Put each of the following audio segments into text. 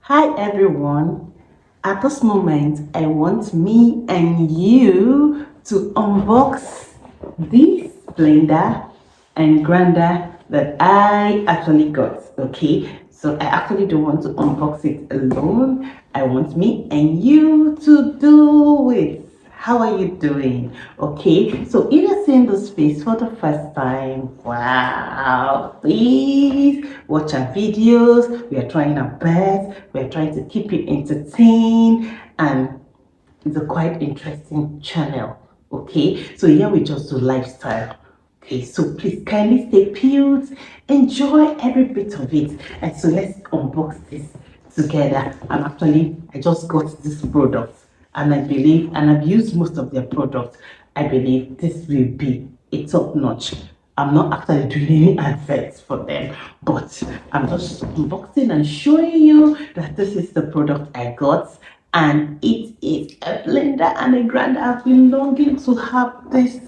Hi everyone. At this moment, I want me and you to unbox this blender and grinder that I actually got. Okay, so I actually don't want to unbox it alone. I want me and you to do it. How are you doing? Okay, so if you're seeing this face for the first time, wow, please watch our videos. We are trying our best. We are trying to keep you entertained, and it's a quite interesting channel. Okay, so here we just do lifestyle. Okay, so please kindly stay put, enjoy every bit of it. And so let's unbox this together. I just got this product, and I believe, and I've used most of their products. I believe this will be a top notch. I'm not actually doing any adverts for them, but I'm just unboxing and showing you that this is the product I got, and it is a blender and a grinder. I've been longing to have this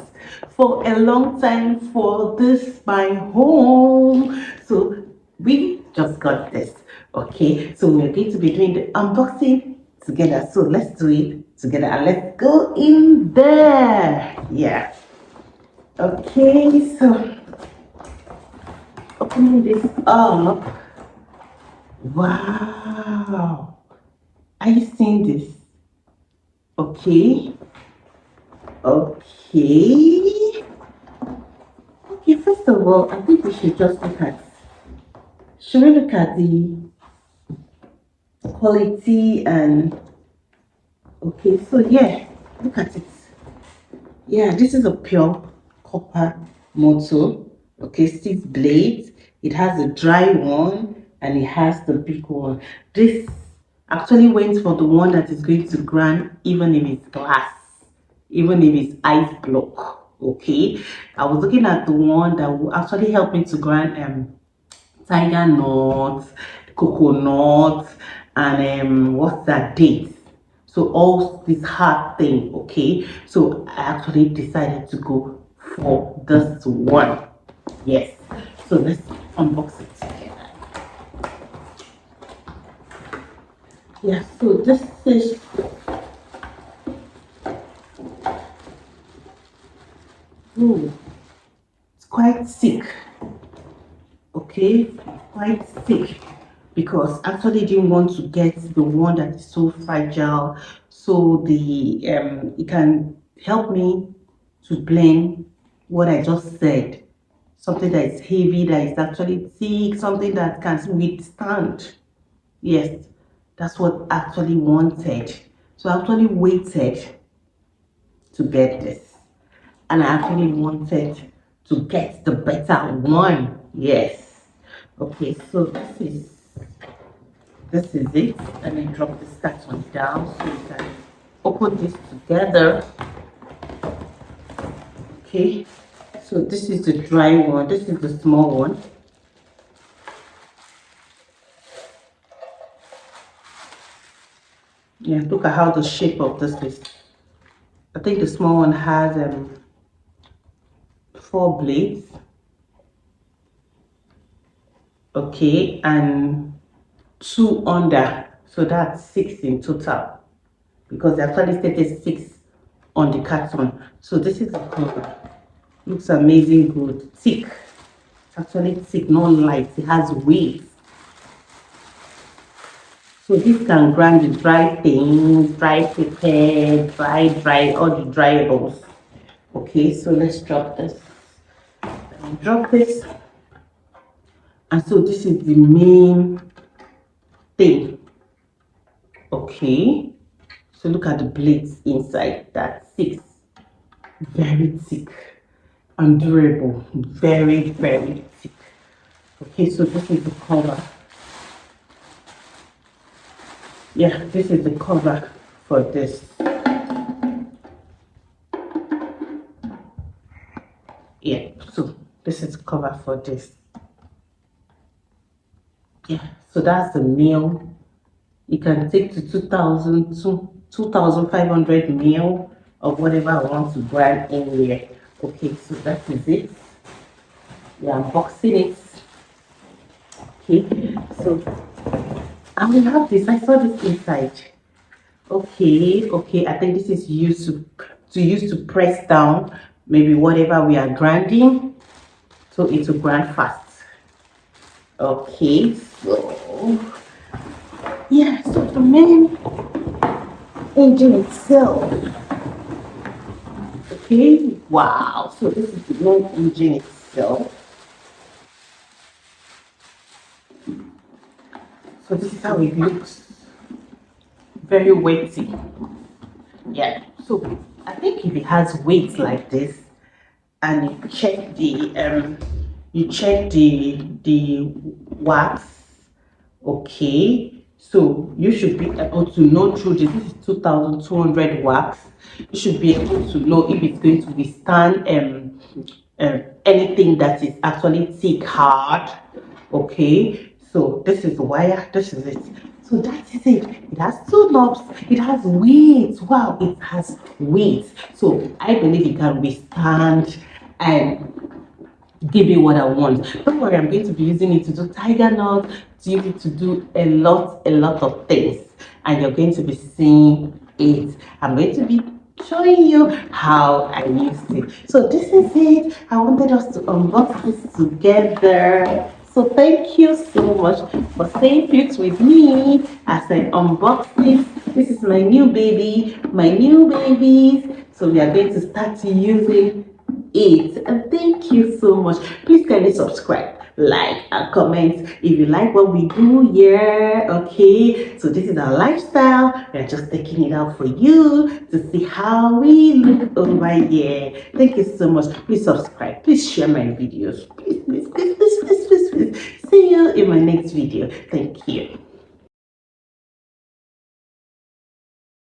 for a long time, for this my home. So we just got this. Okay, so we're going to be doing the unboxing together. So let's do it together and let's go in there. Yeah. Okay, so opening this up. Wow. Are you seeing this? Okay. Okay. Okay, first of all, I think we should just should we look at the quality and, okay, so yeah, look at it. Yeah, this is a pure copper motor. Okay, 6 blades. It has a dry one and it has the big one. This actually went for the one that is going to grind, even if it's glass, even if it's ice block. Okay, I was looking at the one that will actually help me to grind tiger nuts, coconut, and what's that, dates. So all this hard thing, okay. So I actually decided to go for this one. Yes. So let's unbox it together. Yeah. So this is, oh, it's quite thick. Okay, quite thick, because I actually didn't want to get the one that is so fragile, so the it can help me to blend what I just said, something that is heavy, that is actually thick, something that can withstand. Yes, that's what I actually wanted. So I actually waited to get this, and I actually wanted to get the better one. Yes. Okay, so this is it. Let me drop this carton down so you can open this together. Okay, so this is the dry one, this is the small one. Yeah, look at how the shape of this is. I think the small one has 4 blades. Okay, and 2 under, so that's 6 in total, because they actually stated 6 on the carton. So this is the cover. Looks amazing good, thick. It's actually thick, not light, it has weight. So this can grind the dry things, dry pepper, dry, all the dryables. Okay, so let's drop this. Drop this. And so this is the main thing. Okay, so look at the blades inside, that's 6. Very thick and durable, very, very thick. Okay, so this is the cover. Yeah, this is the cover for this. Yeah, so this is the cover for this. Yeah, so that's the meal. You can take to 2,000 to 2,500 meal of whatever I want to grind in here. Okay, so that is it. Yeah, unboxing it. Okay, so And we have this. I saw this inside. Okay, okay. I think this is used to press down maybe whatever we are grinding, so it will grind fast. Okay, so yeah, so the main engine itself. Okay, wow. So this is the main engine itself. So this is how it looks. Very weighty. Yeah. So I think if it has weight like this, and you check the wax, okay, so you should be able to know through this is 2200 wax. You should be able to know if it's going to withstand anything that is actually thick, hard. Okay, so this is the wire, this is it. So that is it. It has two knobs, it has weight. Wow, it has weight. So I believe it can withstand and give me what I want. Don't worry, I'm going to be using it to do tiger knots, to use it to do a lot of things. And you're going to be seeing it. I'm going to be showing you how I used it. So this is it. I wanted us to unbox this together. So thank you so much for staying put with me as I unbox this. This is my new baby, my new babies. So we are going to start using it. And thank you so much. Please kindly subscribe, like, and comment if you like what we do here. Okay, so this is our lifestyle. We are just taking it out for you to see how we look over here. Thank you so much. Please subscribe, please share my videos, please. See you in my next video. Thank you.